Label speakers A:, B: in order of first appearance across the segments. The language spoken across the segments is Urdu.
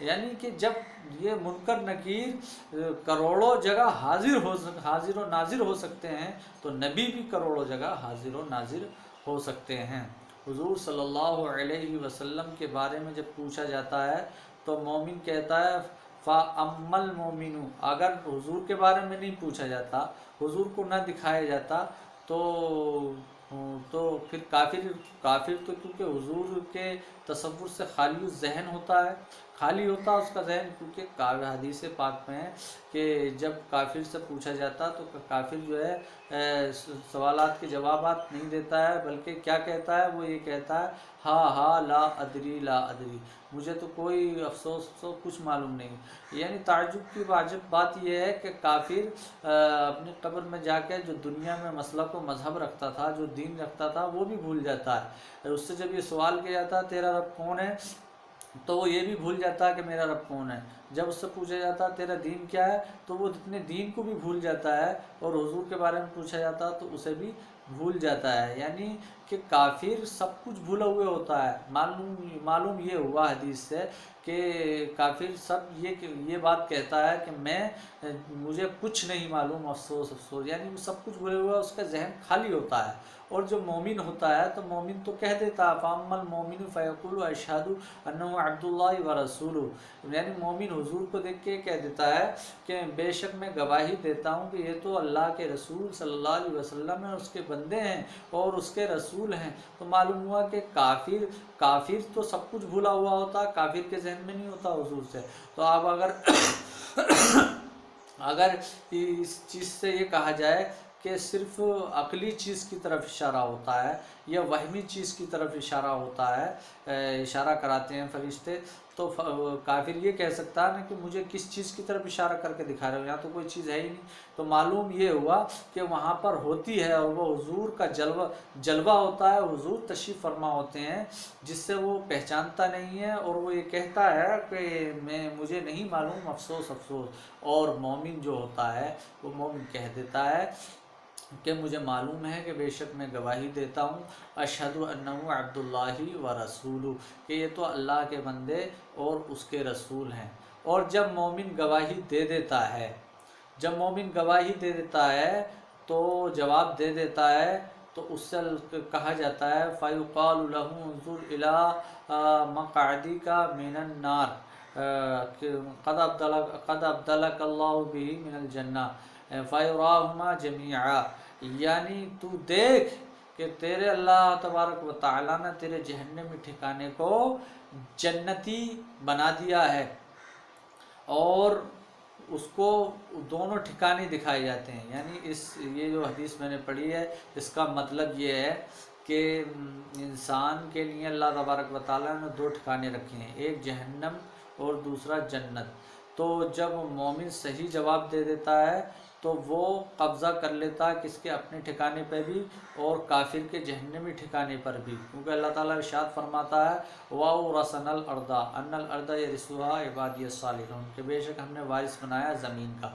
A: یعنی کہ جب یہ منکر نکیر کروڑوں جگہ حاضر و ناظر ہو سکتے ہیں تو نبی بھی کروڑوں جگہ حاضر و ناظر ہو سکتے ہیں۔ حضور صلی اللہ علیہ وسلم کے بارے میں جب پوچھا جاتا ہے تو مومن کہتا ہے فَأَمَّا الْمُؤْمِنُ، اگر حضور کے بارے میں نہیں پوچھا جاتا، حضور کو نہ دکھایا جاتا تو پھر کافر تو کیونکہ حضور کے تصور سے خالی الذہن ہوتا ہے، خالی ہوتا اس کا ذہن، کیونکہ حدیث پاک میں ہے کہ جب کافر سے پوچھا جاتا تو کافر جو ہے سوالات کے جوابات نہیں دیتا ہے، بلکہ کیا کہتا ہے، وہ یہ کہتا ہے ہاں لا ادری لا ادری، مجھے تو کوئی افسوس کچھ معلوم نہیں۔ یعنی تعجب کی واجب بات یہ ہے کہ کافر اپنی قبر میں جا کے جو دنیا میں مسلک و مذہب رکھتا تھا، جو دین رکھتا تھا، وہ بھی بھول جاتا ہے۔ اس سے جب یہ سوال کیا جاتا ہے تیرا رب کون ہے، تو وہ یہ بھی بھول جاتا ہے کہ میرا رب کون ہے۔ جب اس سے پوچھا جاتا ہے تیرا دین کیا ہے تو وہ اپنے دین کو بھی بھول جاتا ہے، اور حضور کے بارے میں پوچھا جاتا ہے تو اسے بھی بھول جاتا ہے۔ یعنی کہ کافر سب کچھ بھولا ہوئے ہوتا ہے۔ معلوم یہ ہوا حدیث سے کہ کافر سب یہ بات کہتا ہے کہ مجھے کچھ نہیں معلوم، افسوس، یعنی وہ سب کچھ بھولے ہوا، اس کا ذہن خالی ہوتا ہے۔ اور جو مومن ہوتا ہے تو مومن تو کہہ دیتا ہے فَأَمَّا الْمُؤْمِنُ فَيَقُولُ أَشْهَدُ أَنَّهُ عَبْدُ اللَّهِ وَرَسُولُهُ، یعنی مومن حضور کو دیکھ کے کہہ دیتا ہے کہ بے شک میں گواہی دیتا ہوں کہ یہ تو اللہ کے رسول صلی اللہ علیہ وسلم ہیں، اس کے بندے ہیں اور اس کے رسول ہیں۔ تو معلوم ہوا کہ کافر تو سب کچھ بھولا ہوا ہوتا، کافر کے ذہن میں نہیں ہوتا حضور سے۔ تو آپ اگر اس چیز سے یہ کہا جائے کہ صرف عقلی چیز کی طرف اشارہ ہوتا ہے یا وہمی چیز کی طرف اشارہ ہوتا ہے، اشارہ کراتے ہیں فرشتے، تو کافر یہ کہہ سکتا ہے نا کہ مجھے کس چیز کی طرف اشارہ کر کے دکھا رہے ہو، یہاں تو کوئی چیز ہے ہی نہیں۔ تو معلوم یہ ہوا کہ وہاں پر ہوتی ہے، اور وہ حضور کا جلوہ ہوتا ہے، حضور تشریف فرما ہوتے ہیں، جس سے وہ پہچانتا نہیں ہے، اور وہ یہ کہتا ہے کہ مجھے نہیں معلوم، افسوس۔ اور مومن جو ہوتا ہے وہ مومن کہہ دیتا ہے کہ مجھے معلوم ہے کہ بے شک میں گواہی دیتا ہوں اشہد انہ عبد اللہ ورسولہ، کہ یہ تو اللہ کے بندے اور اس کے رسول ہیں۔ اور جب مومن گواہی دے دیتا ہے تو جواب دے دیتا ہے، تو اس سے کہا جاتا ہے فَيُقَالُ لَهُ انظُرْ إِلَىٰ مَقْعَدِكَ مِنَ النَّارِ قَدْ أَبْدَلَكَ اللَّهُ بِهِ مِنَ الْجَنَّةِ فَيُرَاهُمَا جَمِيعًا، یعنی تو دیکھ کہ تیرے اللہ تبارک و تعالیٰ نے تیرے جہنمی ٹھکانے کو جنتی بنا دیا ہے، اور اس کو دونوں ٹھکانے دکھائے جاتے ہیں۔ یعنی یہ جو حدیث میں نے پڑھی ہے، اس کا مطلب یہ ہے کہ انسان کے لیے اللہ تبارک و تعالیٰ نے دو ٹھکانے رکھے ہیں، ایک جہنم اور دوسرا جنت۔ تو جب مومن صحیح جواب دے دیتا ہے تو وہ قبضہ کر لیتا ہے کس کے، اپنے ٹھکانے پہ بھی اور کافر کے جہنمی ٹھکانے پر بھی، کیونکہ اللہ تعالیٰ ارشاد فرماتا ہے وَأَوْرَثَنَا الْأَرْضَ أَنَّ الْأَرْضَ يَرِثُهَا عِبَادِيَ الصَّالِحُونَ، کہ بے شک ہم نے وارث بنایا زمین کا۔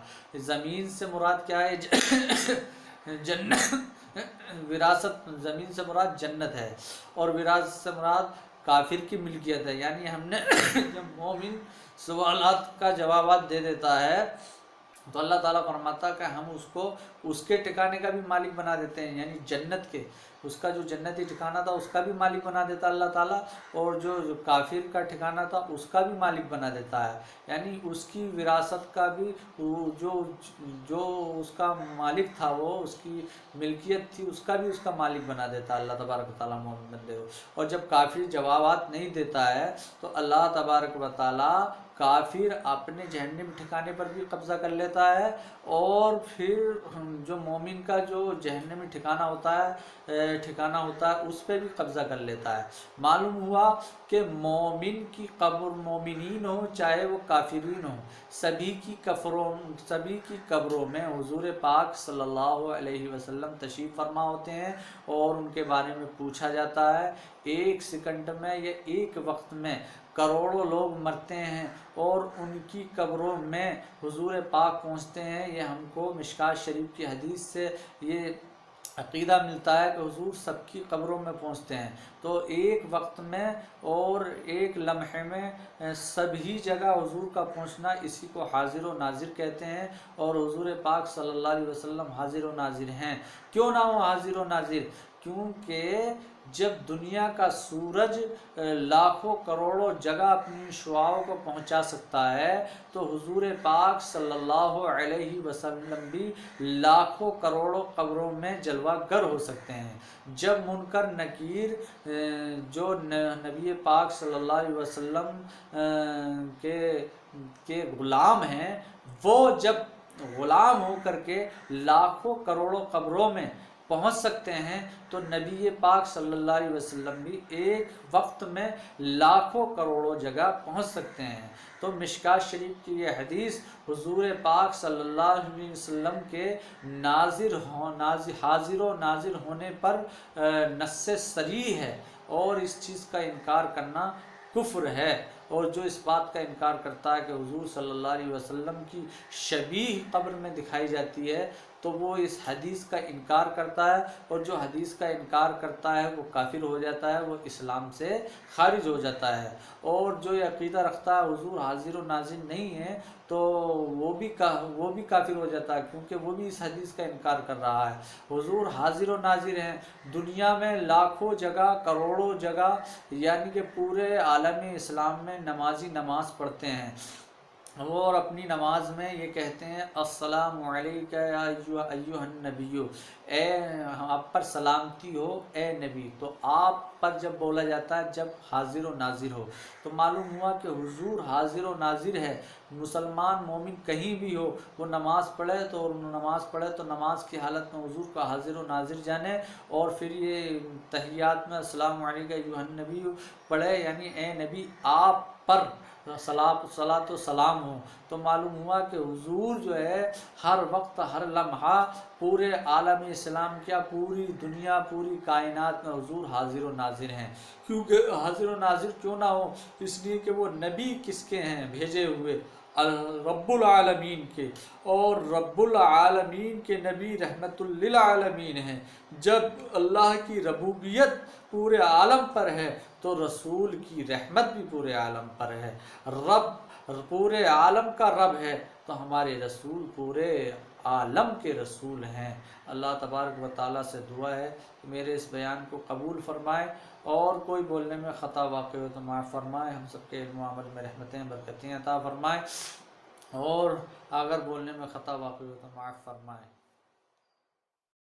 A: زمین سے مراد کیا ہے؟ جنت، وراثت، زمین سے مراد جنت ہے، اور وراثت سے مراد کافر کی ملکیت ہے۔ یعنی ہم نے جب مومن سوالات کا جوابات دے دیتا ہے تو اللہ تعالیٰ فرماتا ہے کہ ہم اس کو اس کے ٹھکانے کا بھی مالک بنا دیتے ہیں، یعنی جنت کے، اس کا جو جنتی ٹھکانہ تھا اس کا بھی مالک بنا دیتا اللہ تعالیٰ، اور جو کافر کا ٹھکانہ تھا اس کا بھی مالک بنا دیتا ہے۔ یعنی اس کی وراثت کا بھی جو اس کا مالک تھا، وہ اس کی ملکیت تھی، اس کا بھی اس کا مالک بنا دیتا ہے اللہ تبارک و تعالیٰ مومن بندے کو۔ اور جب کافر جوابات نہیں دیتا ہے تو اللہ تبارک و تعالیٰ کافر اپنے جہنم ٹھکانے پر بھی قبضہ کر لیتا ہے، اور پھر جو مومن کا جو جہنمی ٹھکانہ ہوتا ہے اس پہ بھی قبضہ کر لیتا ہے۔ معلوم ہوا کہ مومن کی قبر، مومنین ہوں چاہے وہ کافرین ہوں، سبھی کی قبروں میں حضور پاک صلی اللہ علیہ وسلم تشریف فرما ہوتے ہیں، اور ان کے بارے میں پوچھا جاتا ہے۔ ایک سیکنڈ میں یا ایک وقت میں کروڑوں لوگ مرتے ہیں اور ان کی قبروں میں حضور پاک پہنچتے ہیں۔ یہ ہم کو مشکوٰۃ شریف کی حدیث سے یہ عقیدہ ملتا ہے کہ حضور سب کی قبروں میں پہنچتے ہیں، تو ایک وقت میں اور ایک لمحے میں سبھی جگہ حضور کا پہنچنا، اسی کو حاضر و ناظر کہتے ہیں۔ اور حضور پاک صلی اللہ علیہ وسلم حاضر و ناظر ہیں۔ کیوں نہ ہو حاضر و ناظر؟ کیونکہ جب دنیا کا سورج لاکھوں کروڑوں جگہ اپنی شعاعوں کو پہنچا سکتا ہے، تو حضور پاک صلی اللہ علیہ وسلم بھی لاکھوں کروڑوں قبروں میں جلوہ گر ہو سکتے ہیں۔ جب منکر نکیر جو نبی پاک صلی اللہ علیہ وسلم کے غلام ہیں، وہ جب غلام ہو کر کے لاکھوں کروڑوں قبروں میں پہنچ سکتے ہیں، تو نبی پاک صلی اللہ علیہ وسلم بھی ایک وقت میں لاکھوں کروڑوں جگہ پہنچ سکتے ہیں۔ تو مشکات شریف کی یہ حدیث حضور پاک صلی اللہ علیہ وسلم کے حاضر و ناظر ہونے پر نص صریح ہے، اور اس چیز کا انکار کرنا کفر ہے۔ اور جو اس بات کا انکار کرتا ہے کہ حضور صلی اللہ علیہ وسلم کی شبیہ قبر میں دکھائی جاتی ہے، تو وہ اس حدیث کا انکار کرتا ہے، اور جو حدیث کا انکار کرتا ہے وہ کافر ہو جاتا ہے، وہ اسلام سے خارج ہو جاتا ہے۔ اور جو یہ عقیدہ رکھتا ہے حضور حاضر و ناظر نہیں ہے، تو وہ بھی کافر ہو جاتا ہے، کیونکہ وہ بھی اس حدیث کا انکار کر رہا ہے۔ حضور حاضر و ناظر ہیں، دنیا میں لاکھوں جگہ کروڑوں جگہ، یعنی کہ پورے عالم اسلام میں نمازی نماز پڑھتے ہیں، وہ اور اپنی نماز میں یہ کہتے ہیں السلام علیکہ یا ایھا النبی، اے آپ پر سلامتی ہو اے نبی۔ تو آپ پر جب بولا جاتا ہے جب حاضر و ناظر ہو، تو معلوم ہوا کہ حضور حاضر و ناظر ہے۔ مسلمان مومن کہیں بھی ہو، وہ نماز پڑھے تو نماز کی حالت میں حضور کا حاضر و ناظر جانے، اور پھر یہ تحیات میں السلام علیکہ ایھا النبی پڑھے، یعنی اے نبی آپ پر صلاۃ و سلام ہو۔ تو معلوم ہوا کہ حضور جو ہے ہر وقت ہر لمحہ پورے عالم اسلام کیا پوری دنیا پوری کائنات میں حضور حاضر و ناظر ہیں۔ کیونکہ حاضر و ناظر کیوں نہ ہو؟ اس لیے کہ وہ نبی کس کے ہیں؟ بھیجے ہوئے رب العالمین کے، اور رب العالمین کے نبی رحمت للعالمین ہیں۔ جب اللہ کی ربوبیت پورے عالم پر ہے، تو رسول کی رحمت بھی پورے عالم پر ہے۔ رب پورے عالم کا رب ہے، تو ہمارے رسول پورے عالم کے رسول ہیں۔ اللہ تبارک و تعالیٰ سے دعا ہے کہ میرے اس بیان کو قبول فرمائے، اور کوئی بولنے میں خطا واقع ہو تو معاف فرمائے، ہم سب کے علم و عمل میں رحمتیں برکتیں عطا فرمائے، اور اگر بولنے میں خطا واقع ہو تو معاف فرمائے۔